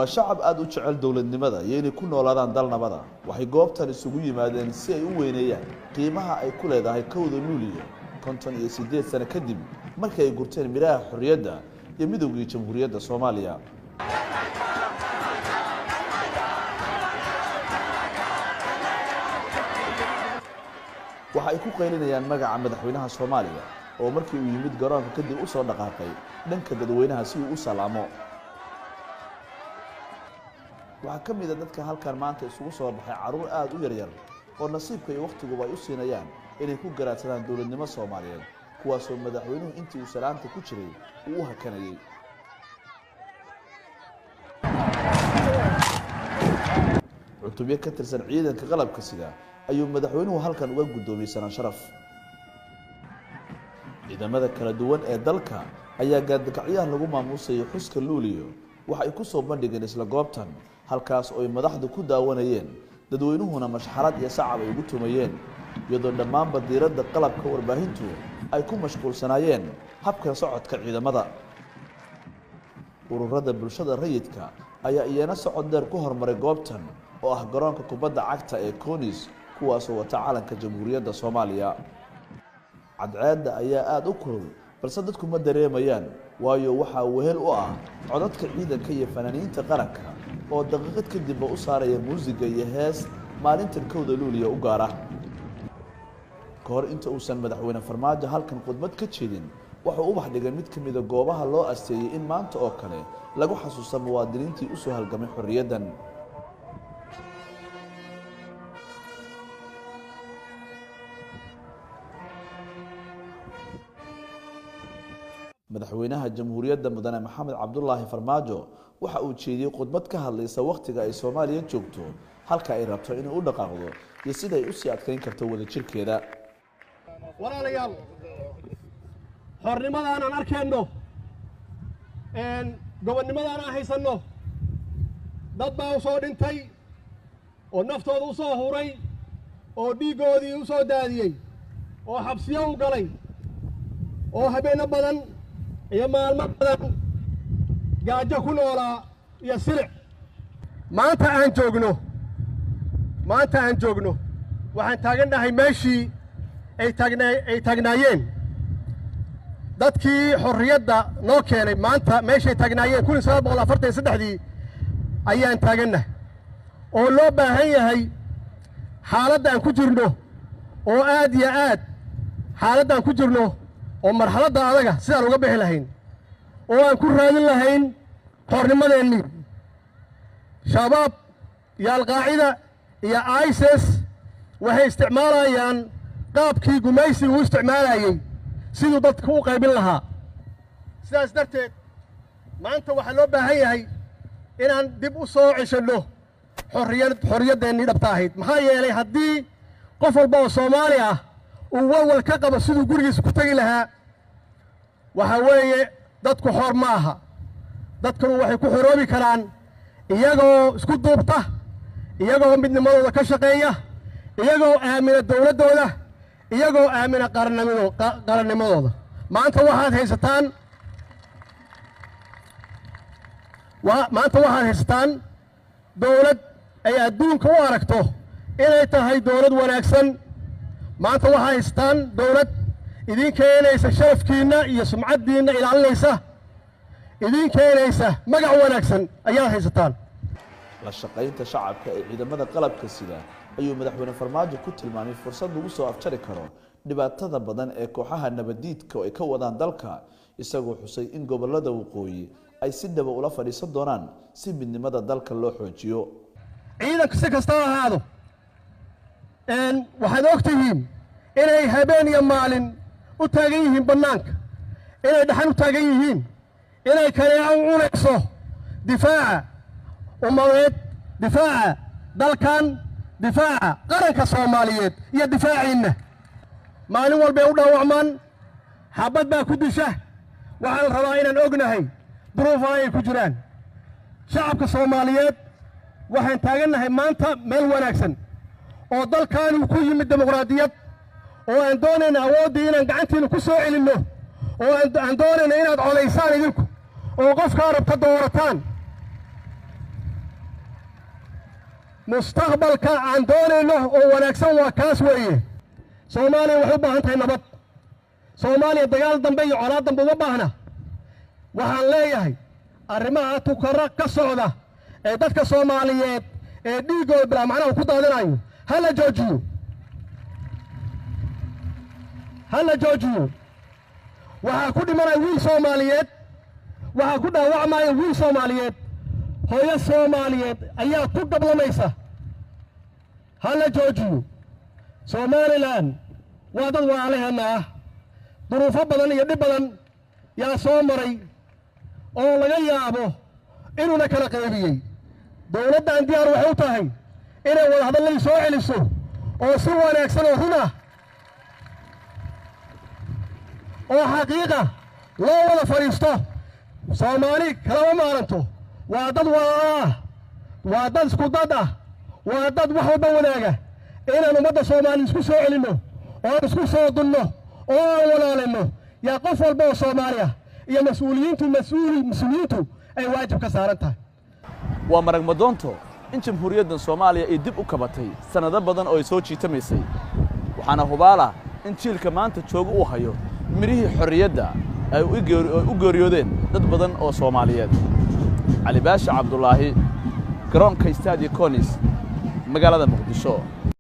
وشعب aad u jecel dawladnimada iyo inay ku noolaadaan dal nabada waxay goobtan isugu yimaadeen si ay u weyneeyaan qiimaha ay ku leedahay kowda luuliyo 58 sano kadib markii ay gurteen miraha xorriyadda iyo midowgii jamhuuriyadda Soomaaliya waxa ay ku qeylinayaan magaca madaxweynaha Soomaaliya oo markii uu yimid garoonka kadib u soo dhaqaaqay dhanka dadweynaha si uu u salaamo waxa kamid ah dadka halkan maanta isugu soo baxay caruur aad u yaryar oo nasiibka iyo waqtiguba ay u siinayaan inay ku garaadsadaan dawladnimo Soomaaliyeed kuwaas oo madaxweynuhu intii uu salaanta ku jiray uu hakanayay cutubyo ka tirsan ciidanka qalabka sida ayuu madaxweynuhu halkan uga gudoomiyay sanad sharaf ciidamada kala duwan ee dalka ayaa gaadagacyaha lagu maamuusay xuska luuliyo waxa ay ku soo bandhigeen isla goobtan halkaas oo ay madaxdu ku daawanayeen dadweynuhuna mashxarad iyo sacab ay ugu tumayeen iyadoo dhammaan badiirada qalabka warbaahintu ay ku mashquulsanaayeen habka socodka ciidamada ururada bulshada rayidka ayaa iyana socod dheer ku hormaray goobtan oo ah garoonka kubadda cagta ee Konis kuwaas oo wata calanka jamhuuriyadda Soomaaliya cadceedda ayaa aad u kulul balse dadku ma dareemayaan waayo waxa wehel u ah codadka ciidanka iyo fanaaniinta qaranka oo daqiiqad kadib u saaraya muusiga iyo hees maalinta kowda luuliyo u gaar ah kahor inta uusan madaxweyne Farmaajo halkan khudbad ka jeedin waxa uu wax dhigay mid kamid ah goobaha loo asteeyay in maanta oo kale lagu xasuusto muwaadiniintii u soo halgamay xorriyaddan madaxweynaha jamhuuriyadda mudane maxamed cabdullaahi farmaajo waxa uu jeediyay khudbad ka hadlaysa waqtiga ay Soomaaliya joogto halka ay rabto inay u dhaqaaqdo iyo sida ay u sii adkeyn karto wada jirkeeda walaalayaal xornimadan aan arkayno gobonnimadan aan haysanno dad baa u soo dhintay oo naftooda u soo huray oo dhiigoodii u soo daadiyey oo xabsiyo u galay oo habeenno badan iyo maalmo badan gaajo ku noolaa iyo silic maanta aan joogno waxaan taagannahay meeshii ay taagnaayeen dadkii xorriyadda noo keenay maanta meeshay taagnaayeen 1943 ayaan taagannahay oo loo baahan yahay xaaladda aan ku jirno oo aad iyo aad xaaladda aan ku jirno oo marxaladda adaga sidaan uga bixi lahayn oo aan ku raadin lahayn xornimadeennii shabaab iyo alqaacida iyo ISIS waxay isticmaalayaan qaabkii gumaysiga u isticmaalayay siduu dadka u qaybin lahaa sidaas darteed maanta waxaa loo baahan yahay inaan dib u soo ceshanno xorriyadeennii dhabta ahayd maxaa yeelay haddii qof walba oo Soomaali ah uu walwal ka qabo siduu gurigiisa ku tagi lahaa waxa weeye dadku xor ma aha dadkuna waxay ku xoroobi karaan iyagoo isku duubta iyagoo midnimadooda ka shaqeeya iyagoo aamina dawladooda iyagoo aamina qarannimadooda maanta waxaad haysataan dawlad ay adduunka u aragto inay tahay dawlad wanaagsan maanta waxaad haysataan dawlad idin keenaysa sharafkiina iyo sumcadiina ilaalinaysa idin keenaysa magac wanaagsan ayaad haysataan la shaqaynta shacabka ee ciidamada qalabka sida ayuu madaxweyne Farmaajo ku tilmaamay fursad lagu soo afjari karo dhibaatada badan ee kooxaha nabadiidka ay ka wadaan dalka isagoo xusay in gobolada waqooyi ay si dhab ula fadhiisan doonaan si midnimada dalka loo xoojiyo ciidanka si kasta ha ahaado waxaad ogtihiin inay habeen iyo maalin u taagan yihiin bannaanka inay dhaxan u taagan yihiin inay kaneeco u cunayso difaaca ummadeed difaaca dalkan difaaca qaranka Soomaaliyeed iyo difaaciina maalin walba u dhaawacmaan xabad baa ku disha waxaan rabaa inaan ognahay duruufaha ay ku jiraan shacabka Soomaaliyeed waxaan taagannahay maanta meel wanaagsan oo dalkan uu ku yimid dimuqraadiyad oo aan doonayna awoodii inaan gacantiina ku soo celinno oo aan doonayna inaad codaysaan idinku oo qofka rabta doorataan mustaqbalka aan doonayno oo wanaagsan waa kaas weeye soomaaliya waxay u baahan tahay nabad soomaaliya dagaal dambe iyo colaad dambe uma baahna waxaan leeyahay arrimaha tukara ka socda ee dadka Soomaaliyeed ee dhiigooda bilaa macnaha ku daadanayo hala joojiyo waxaa ku dhimanaya wiil Soomaaliyeed waxaa ku dhaawacmaya wiil Soomaaliyeed hooyo Soomaaliyeed ayaa ku gablamaysa hala joojiyo Somaliland waa dad walaalaheena ah duruufo badan iyo dhib badan yaa soo maray oo laga yaabo inuu kala qaybiyay dawladdan diyaar waxay u tahay inay wada hadal soo celiso oo si wanaagsan oo runa oo xaqiiqa loo wada fariisto Soomaali kala maaranto waa dad waa dad isku dad ah waa dad wax walba wanaaga inaan ummadda Soomaali isku soo celino oo isku soo dunno oo walaalino yaa qof walba oo Soomaali ah iyo mas'uuliyiintu ay waajib ka saaran tahay waa marag madoonto in jamhuuriyadda Soomaaliya ay dib u kabatay sanado badan oo ay soo jiitamaysay waxaana hubaala in jiilka maanta jooga uu hayo mirihii xorriyadda ay u geeriyoodeen dad badan oo Soomaaliyeed Ali Baasha Cabdullaahi garoonka Stadium Konis magaalada Muqdisho